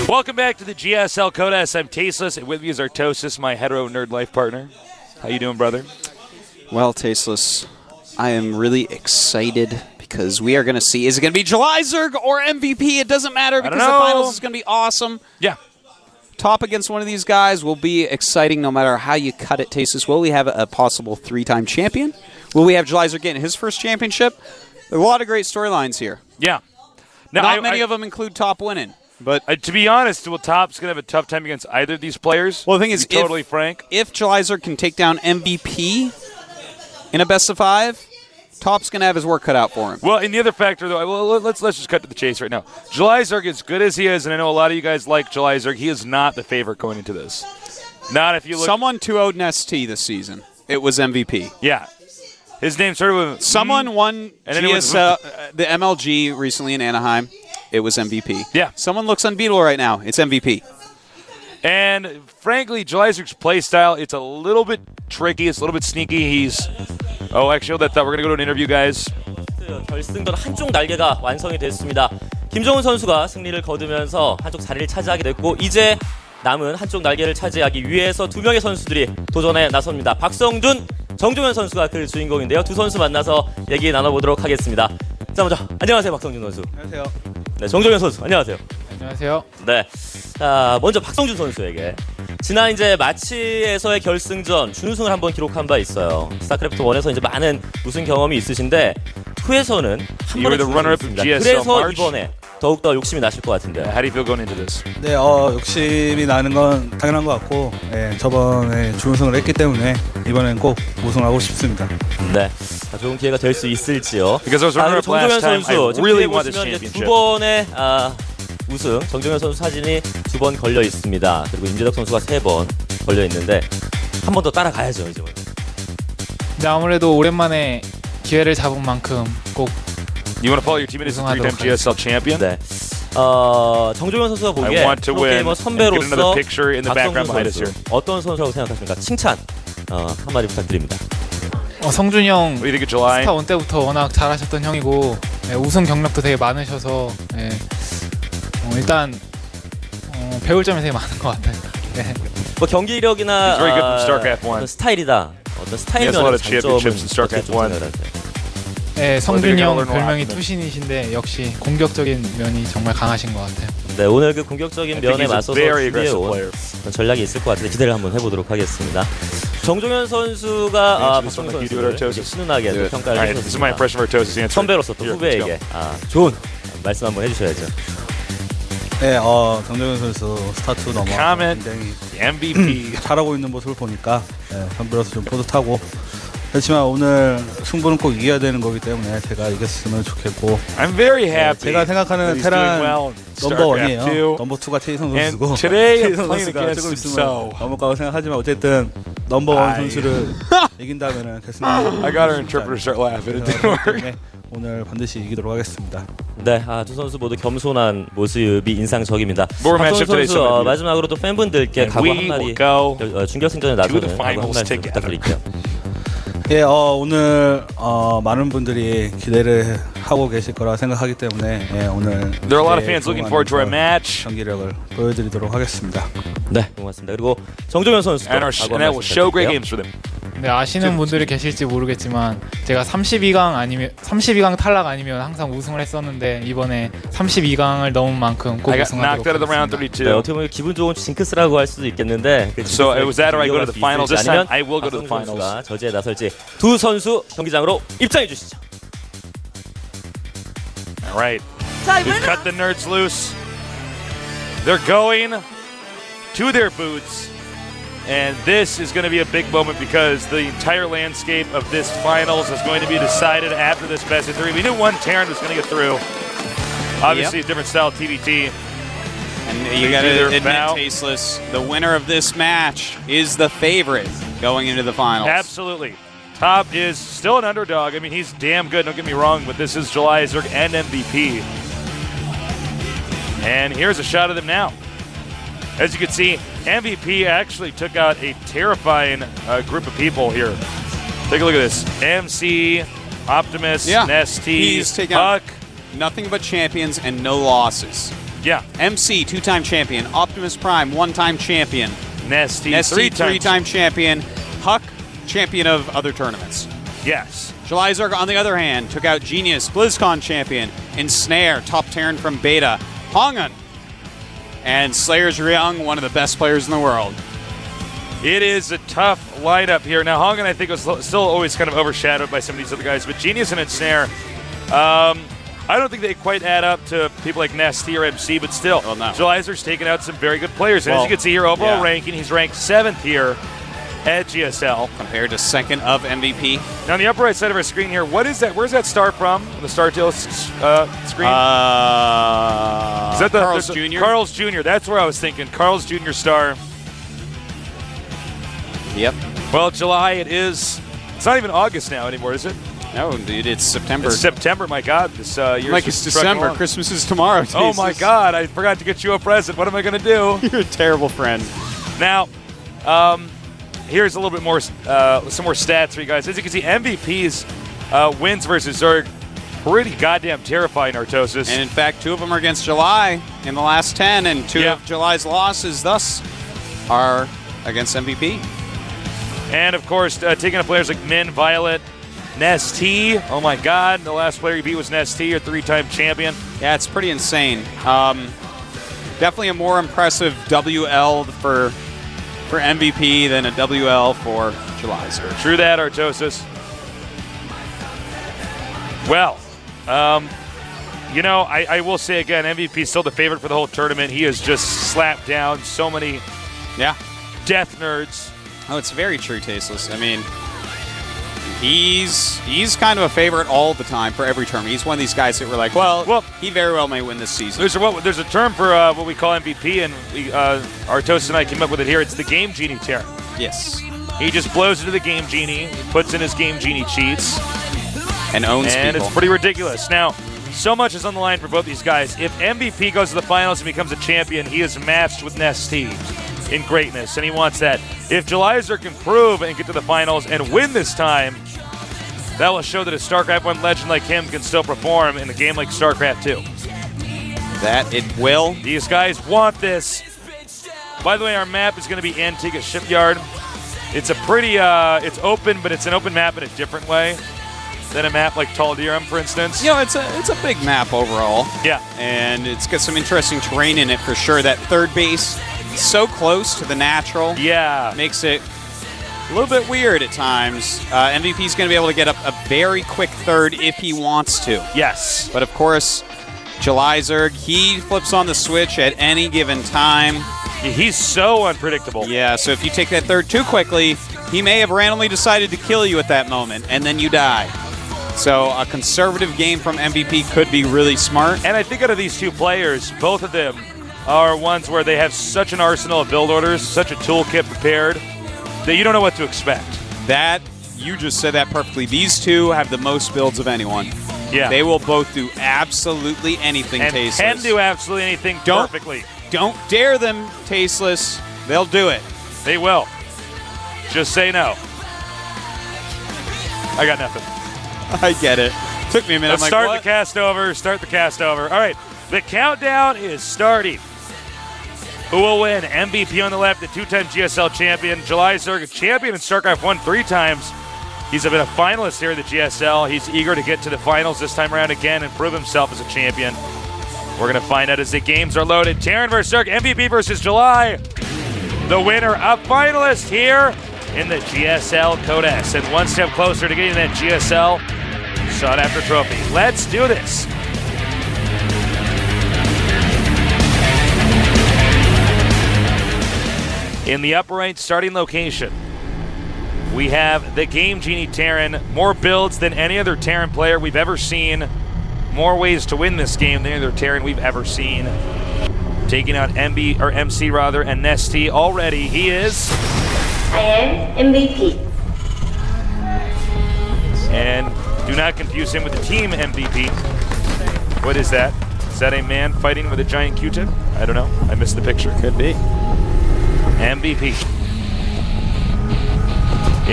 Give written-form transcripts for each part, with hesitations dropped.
Welcome back to the GSL Codas. I'm Tasteless, and with me is Artosis, my hetero nerd life partner. How you doing, brother? Well, Tasteless, I am really excited because we are going to see, is it going to be Jalizerg or MVP? It doesn't matter because the finals is going to be awesome. Yeah. Top against one of these guys will be exciting no matter how you cut it, Tasteless. Will we have a possible 3-time champion? Will we have Jalizerg getting his first championship? There are a lot of great storylines here. Yeah. Now, Not many of them include Top winning. But to be honest, Top's going to have a tough time against either of these players. Well, the thing is, to be totally frank, if Jalizerg can take down MVP in a best-of-5, Top's going to have his work cut out for him. Well, and the other factor, though, let's just cut to the chase right now. Jalizerg, as good as he is, and I know a lot of you guys like Jalizerg, he is not the favorite going into this. Not if you look. Someone 2-0'd in ST this season. It was MVP. Yeah. His name started with... Someone won GSL, the MLG recently in Anaheim. It was MVP. Yeah. Someone looks unbeatable right now. It's MVP. And frankly, Jalizerg's play style, it's a little bit tricky. It's a little bit sneaky. He's... Oh, actually, hold that thought. We're going to go to an interview, guys. 결승전 한쪽 날개가 완성이 됐습니다. 김정훈 선수가 승리를 거두면서 한쪽 자리를 차지하게 됐고 이제 남은 한쪽 날개를 차지하기 위해서 두 명의 선수들이 도전에 나섭니다. 박성준, 정종현 선수가 그 주인공인데요. 두 선수 만나서 얘기 나눠보도록 하겠습니다. 자, 먼저 안녕하세요, 박성준 선수. 안녕하세요. 네, 정종현 선수. 안녕하세요. 안녕하세요. 네. 자, 먼저 박성준 선수에게 지난 이제 마치에서의 결승전 준우승을 한번 기록한 바 있어요. 스타크래프트 1에서 이제 많은 우승 경험이 있으신데 후에서는 한 번에 준우승했습니다. 그래서 이번에 더욱더 욕심이 나실 것 같은데. How do you feel going into this? 네, 욕심이 나는 건 당연한 것 같고, 저번에 준우승을 했기 때문에 이번엔 꼭 우승하고 싶습니다. 네, 좋은 기회가 될 수 있을지요. 그리고 정종현 선수 지금 뒤에 보시면 이제 두 번의 우승, 정종현 선수 사진이 2번 걸려 있습니다. 그리고 임재덕 선수가 3번 걸려 있는데 한 번 더 따라가야죠 이제. 네, 아무래도 오랜만에 기회를 잡은 만큼 꼭 You want to follow your team as a 3-time GSL champion? 네. 정종현 선수가 보기에 프로게이머 선배로서 박성준 선수 어떤 선수라고 생각하십니까? 칭찬 한마디 부탁드립니다. 성준이 형 What do you think of July? 스타 1 때부터 워낙 잘하셨던 형이고 우승 경력도 되게 많으셔서 일단 배울 점이 되게 많은 것 같아요. 네. 뭐 경기력이나 He's very good from StarCraft 1. 어떤 스타일이다. 어떤 스타일 He has a lot 면의 of championships in 장점은 어떻게 StarCraft 좀 1. 생각하세요? 네, 성준이 형 별명이 투신이신데 역시 공격적인 면이 정말 강하신 것 같아요. 네, 오늘 그 공격적인 면에 he's a 맞서서 very 준비해온 aggressive 전략이 있을 것 같은데 기대를 한번 해보도록 하겠습니다. 정종현 선수가 박성준 선수를 신운하게 또 평가를 Alright, this is my impression of Artosis' answer. 선배로서 또 Here, 후배에게 좋은 말씀 한번 해주셔야죠. 네, 정정현 선수 스타2 넘어 Comment, 굉장히 MVP. 잘하고 있는 모습을 보니까 선배로서 좀 뿌듯하고 그렇지만 오늘 승부는 꼭 이겨야 되는 거기 때문에 제가 이겼으면 좋겠고 I'm very happy. 제가 생각하는 that he's 테란 doing well in 넘버 StarCraft 2. 1이에요. 넘버 2가 체이선 And 선수고 today I'm 체이선 playing 선수가 against 조금 있으면 himself. 넘어가고 생각하지만 어쨌든 넘버 1 선수를 이긴다면은 결승. I got our interpreter to start laughing. It didn't work. 오늘 반드시 이기도록 하겠습니다. 네, 두 선수 모두 겸손한 모습이 인상적입니다. More 박성준 matchup today, 선수 some of you. 마지막으로 또 팬분들께 And 각오 we 한마디 will go 준결승전에 to 나서는 the 각오 finals 한마디 together. 부탁드릴게요. 예, 오늘 많은 분들이 기대를 하고 계실 거라 생각하기 때문에 오늘 There are a lot of fans looking forward to our match. 경기력을 보여드리도록 하겠습니다. 네, 고맙습니다. 그리고 정종현 선수도 And that will show great games for them. 네, 아시는 분들이 계실지 모르겠지만 제가 32강 탈락 아니면 항상 우승을 했었는데 이번에 32강을 넘은 만큼 꼭 I got 우승하도록 knocked out of the round 하겠습니다. 32. 네, 어떻게 보면 기분 좋은 징크스라고 할 수도 있겠는데 So it was that or I go to the finals. This time I will go to the finals. 선수가 저지에 나설지 두 선수 경기장으로 입장해 주시죠. All right. We've cut the nerds loose. They're going to their boots. And this is going to be a big moment because the entire landscape of this finals is going to be decided after this best of 3. We knew one Terran was going to get through. Obviously, a different style TBT. And you got to admit, Tasteless, the winner of this match is the favorite going into the finals. Absolutely. Top is still an underdog. I mean, he's damn good, don't get me wrong, but this is Jalizerg and MVP. And here's a shot of them now. As you can see, MVP actually took out a terrifying group of people here. Take a look at this. MC, Optimus, Nesty, he's taken Huck. nothing but champions and no losses. Yeah. MC, 2-time champion. Optimus Prime, 1-time champion. Nesty, Nesty, 3-time. 3-time champion. Huck, champion of other tournaments. Yes. Jelizerg, on the other hand, took out Genius, BlizzCon champion. Ensnare, top Terran from Beta. Hongun. And Slayer's Ryung, one of the best players in the world. It is a tough lineup here. Now, Hongan, I think, was still always kind of overshadowed by some of these other guys, but Genius and Ensnare, I don't think they quite add up to people like Nesty or MC, but still, Well, no. Jelizer's taken out some very good players. And as Well, you can see here, overall yeah. ranking, he's ranked 7th here at GSL. Compared to second of MVP. Now, on the upper right side of our screen here, what is that? Where's that star from? The Star Tail screen? Is that the Carl's there's a- Jr.? Carl's Jr. That's where I was thinking. Carl's Jr. star. Yep. Well, July, it is. It's not even August now anymore, is it? No, dude, it's September. It's September, my God. This year's Like it's just trucking December. along. Christmas is tomorrow. Oh, my God. I forgot to get you a present. What am I going to do? You're a terrible friend. Now, here's a little bit more, some more stats for you guys. As you can see, MVP's wins versus Zerg, pretty goddamn terrifying, Artosis. And in fact, 2 of them are against July in the last 10, and 2 Yeah. of July's losses thus are against MVP. And, of course, taking up players like Min, Violet, Nesty. Oh, my God. The last player he beat was Nesty, a 3-time champion. Yeah, it's pretty insane. Definitely a more impressive WL for MVP than a WL for Jelizerg. True that, Artosis. Well, you know, I will say again, MVP is still the favorite for the whole tournament. He has just slapped down so many Yeah. death nerds. Oh, it's very true, Tasteless. I mean, he's kind of a favorite all the time for every tournament. He's one of these guys that we're like, well, he very well may win this season. There's a term for what we call MVP, and Artosis and I came up with it here. It's the Game Genie Terran. Yes. He just blows into the Game Genie, he puts in his Game Genie cheats, And owns and people. it's pretty ridiculous. Now, so much is on the line for both these guys. If MVP goes to the finals and becomes a champion, he is matched with Nesty in greatness, and he wants that. If Jelizerg can prove and get to the finals and win this time, that will show that a StarCraft 1 legend like him can still perform in a game like StarCraft 2. That it will. These guys want this. By the way, our map is going to be Antigua Shipyard. It's a pretty, it's open, but it's an open map in a different way than a map like Tal'Diram, for instance. You know, it's a big map overall. Yeah. And it's got some interesting terrain in it for sure. That third base, so close to the natural, Yeah. makes it a little bit weird at times. MVP's going to be able to get up a very quick third if he wants to. Yes. But of course, Jelizerg, he flips on the switch at any given time. He's so unpredictable. Yeah, so if you take that third too quickly, he may have randomly decided to kill you at that moment, and then you die. So a conservative game from MVP could be really smart. And I think out of these two players, both of them are ones where they have such an arsenal of build orders, such a toolkit prepared, that you don't know what to expect. That, you just said that perfectly. These two have the most builds of anyone. Yeah. They will both do absolutely anything and tasteless. can do absolutely anything perfectly. Don't dare them tasteless. They'll do it. They will. Just say no. I got nothing. I get it. Took me a minute. Let's I'm like, start what? the cast over. Start the cast over. All right. The countdown is starting. Who will win? MVP on the left, the 2-time GSL champion. Jelizerg, a champion in StarCraft 1 3 times. He's been a finalist here at the GSL. He's eager to get to the finals this time around again and prove himself as a champion. We're going to find out as the games are loaded. Terran versus Zerg, MVP versus July. The winner, a finalist here in the GSL Codex. And one step closer to getting that GSL sought-after trophy. Let's do this. In the upper right starting location, we have the Game Genie Terran. More builds than any other Terran player we've ever seen. More ways to win this game than any other Terran we've ever seen. Taking out MC and Nesty already. He is. I am MVP. And do not confuse him with the team MVP. What is that? Is that a man fighting with a giant Q-tip? I don't know. I missed the picture. Could be. MVP.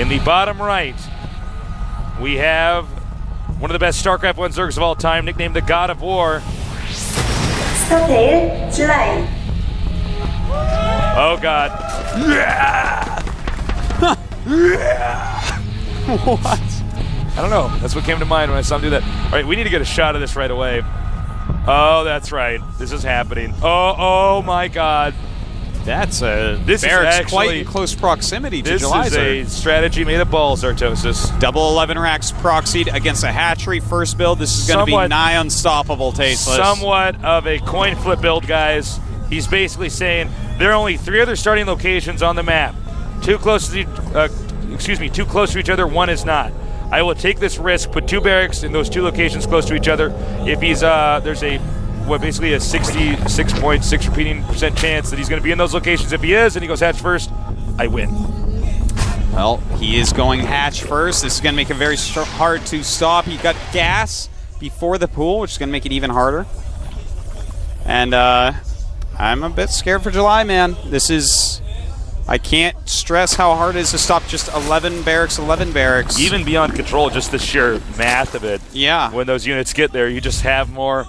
In the bottom right, we have one of the best StarCraft 1 Zergs of all time, nicknamed the God of War. Startail July. Oh, God. What? I don't know. That's what came to mind when I saw him do that. All right, we need to get a shot of this right away. Oh, that's right. This is happening. Oh my God. That's a This is Barracks actually- quite in close proximity to This July. is a strategy made of balls, Artosis. Double 11 racks proxied against a hatchery first build. This is going to be Somewhat- nigh unstoppable, Tasteless. Somewhat of a coin flip build, guys. He's basically saying there are only 3 other starting locations on the map. Too close to each other. One is not. I will take this risk, put 2 barracks in those 2 locations close to each other. If he's there's basically a 66.6 repeating % chance that he's going to be in those locations. If he is, and he goes hatch first, I win. Well, he is going hatch first. This is going to make it very hard to stop. He got gas before the pool, which is going to make it even harder. And I'm a bit scared for July, man. This is... I can't stress how hard it is to stop just 11 barracks. Even beyond control, just the sheer math of it. Yeah. When those units get there, you just have more.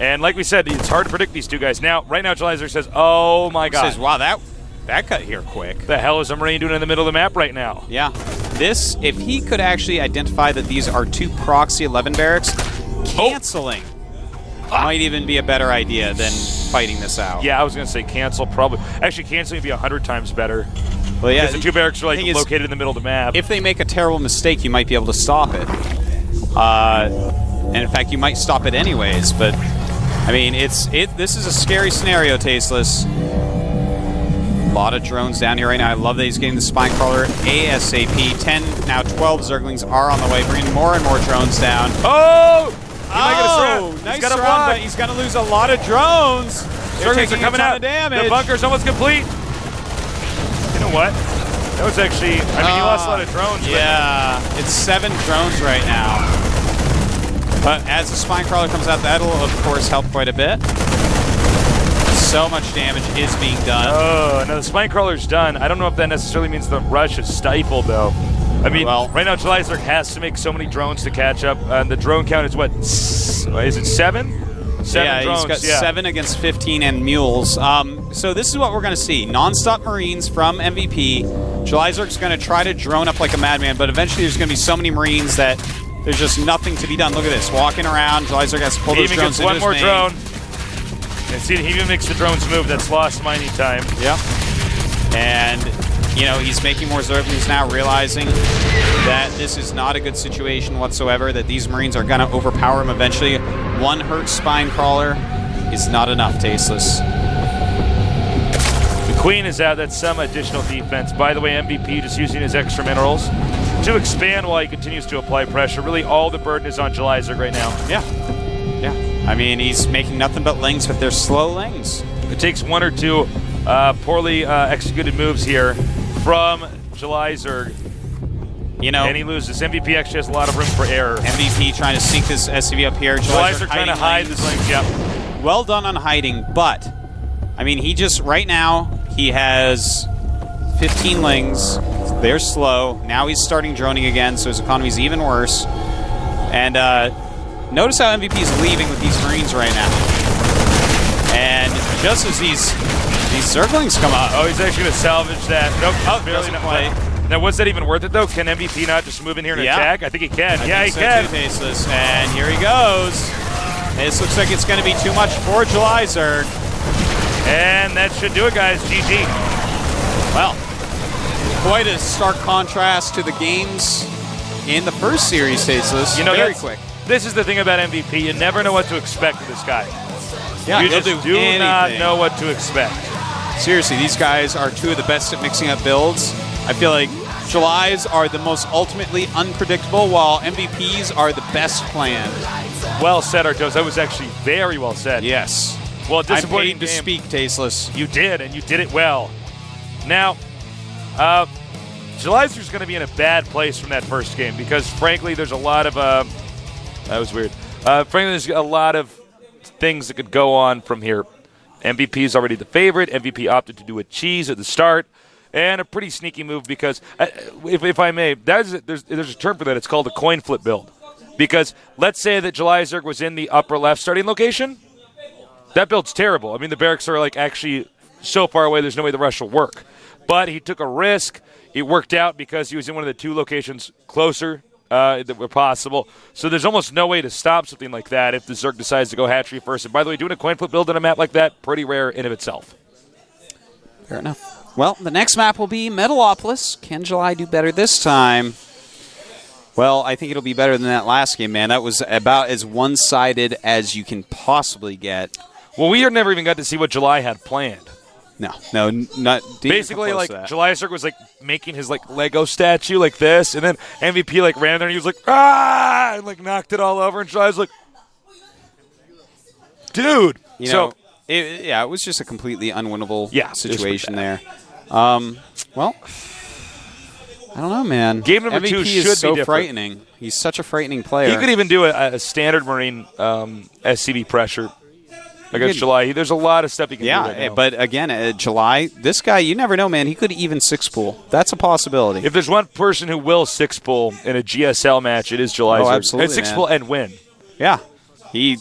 And like we said, it's hard to predict these 2 guys. Now, right now, Julyzer says, oh my God. Says, wow, that got here quick. The hell is a Marine doing in the middle of the map right now? Yeah. This, if he could actually identify that these are 2 proxy 11 barracks, canceling might even be a better idea than fighting this out. Yeah, I was going to say cancel probably. Actually, canceling would be 100 times better. Well, yeah. Because the 2 barracks are like thing is, located in the middle of the map. if they make a terrible mistake, you might be able to stop it. And in fact, you might stop it anyways. But I mean, this is a scary scenario, Tasteless. A lot of drones down here right now. I love that he's getting the spine crawler ASAP. 10, now 12 Zerglings are on the way, bringing more and more drones down. Oh! He might get a surround. Nice He's got a surround, block. but he's going to lose a lot of drones. They're Zerglings are taking coming a ton out. of damage. The bunker's almost complete. You know what? That was actually, I mean, he lost a lot of drones. Yeah, it's 7 drones right now. But as the spine crawler comes out, that'll of course help quite a bit. So much damage is being done. Oh, no, the spine crawler's done. I don't know if that necessarily means the rush is stifled, though. I mean, right now, Julyzer has to make so many drones to catch up. And the drone count is what? Is it 7? 7 drones, he's got 7 against 15 and mules. So this is what we're going to see. Non-stop Marines from MVP. Julyzer's going to try to drone up like a madman, but eventually there's going to be so many Marines that there's just nothing to be done. Look at this. Walking around, Julyzer has to pull those drones into his one more main. drone. And see, he even makes the drones move. That's lost mining time. Yep. And, you know, he's making more Zerglings now, realizing that this is not a good situation whatsoever, that these Marines are going to overpower him eventually. 1 hurt spine crawler is not enough, Tasteless. The Queen is out. That's some additional defense. By the way, MVP just using his extra minerals to expand while he continues to apply pressure. Really, all the burden is on Julyzer right now. Yeah. Yeah. I mean, he's making nothing but lings, but they're slow lings. It takes 1 or 2 poorly executed moves here from Julyzer. You know, and he loses. MVP actually has a lot of room for error. MVP trying to sneak this SCV up here. Julyzer trying to hide lings. this lings. Yep. Well done on hiding, but I mean, he just right now he has 15 lings. They're slow. Now he's starting droning again, so his economy's even worse. And notice how MVP is leaving with these Marines right now. And just as these Zerglings come up, oh, he's actually going to salvage that. Nope. Oh, barely doesn't not quite. Now, was that even worth it, though? Can MVP not just move in here and attack? I think he can. I think so too, Tasteless. And here he goes. This looks like it's going to be too much for Julyzer. And that should do it, guys. GG. Well, quite a stark contrast to the games in the first series, Tasteless. You know, very quick. This is the thing about MVP. You never know what to expect with this guy. Yeah, you just do not know what to expect. Seriously, these guys are 2 of the best at mixing up builds. I feel like Julys are the most ultimately unpredictable, while MVPs are the best planned. Well said, Artos. That was actually very well said. Yes. Well, disappointing I'm paid to speak, Tasteless. You did, and you did it well. Now, Julyzer's going to be in a bad place from that first game because, frankly, there's a lot of that was weird. Frankly, there's a lot of things that could go on from here. MVP is already the favorite. MVP opted to do a cheese at the start, and a pretty sneaky move because, if I may, there's a term for that. It's called a coin flip build. Because let's say that Julyzer was in the upper left starting location. That build's terrible. I mean, the barracks are like actually so far away, there's no way the rush will work. But he took a risk. It worked out because he was in one of the 2 locations closer that were possible. So there's almost no way to stop something like that if the Zerg decides to go hatchery first. And by the way, doing a coin flip build on a map like that, pretty rare in of itself. Fair enough. Well, the next map will be Metalopolis. Can July do better this time? Well, I think it'll be better than that last game, man. That was about as one-sided as you can possibly get. Well, we never even got to see what July had planned. No, not basically like July Zerg was like making his like Lego statue like this, and then MVP like ran there and he was like and like knocked it all over, and July was like, dude. It was just a completely unwinnable situation there. Well, I don't know, man. Game number MVP 2 should is so be frightening. He's such a frightening player. He could even do a standard Marine SCV pressure against July. There's a lot of stuff he can do right now. But again, July, this guy, you never know, man. He could even 6-pool. That's a possibility. If there's one person who will 6-pool in a GSL match, it is July. Oh, absolutely, and 6-pool and win. Yeah. He's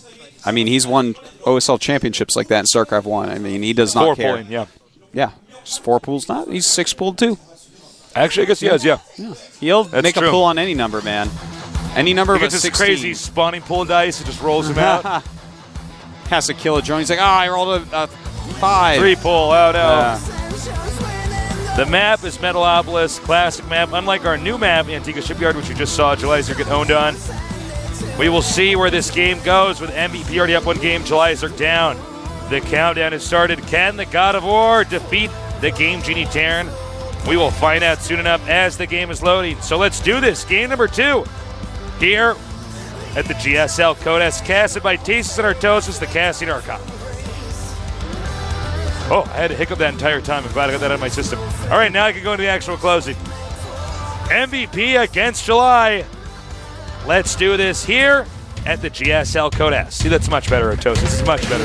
won OSL championships like that in StarCraft 1. I mean, he does not care. 4-pooling, yeah. Yeah. Just 4 pools not. He's 6-pooled too. Actually, I guess he has, yeah. He'll make a pool on any number, man. Any number of a 16. This crazy spawning pool dice, it just rolls him out. Has to kill a drone. He's like, I rolled a 5. 3-pool, oh no. The map is Metalopolis, classic map. Unlike our new map, Antigua Shipyard, which you just saw July Zerg get owned on. We will see where this game goes with MVP already up 1 game, July Zerg down. The countdown has started. Can the God of War defeat the Game Genie Terran? We will find out soon enough as the game is loading. So let's do this. Game number 2 here at the GSL Codex, casted by Thesis and Artosis, the casting archon. Oh, I had to hiccup that entire time. I'm glad I got that out of my system. All right, now I can go into the actual closing. MVP against July. Let's do this here at the GSL Codex. See, that's much better, Artosis. It's much better.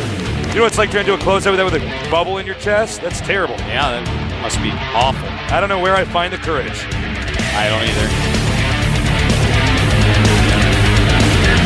You know what it's like trying to do a closeout with that with a bubble in your chest? That's terrible. Yeah, that must be awful. I don't know where I find the courage. I don't either.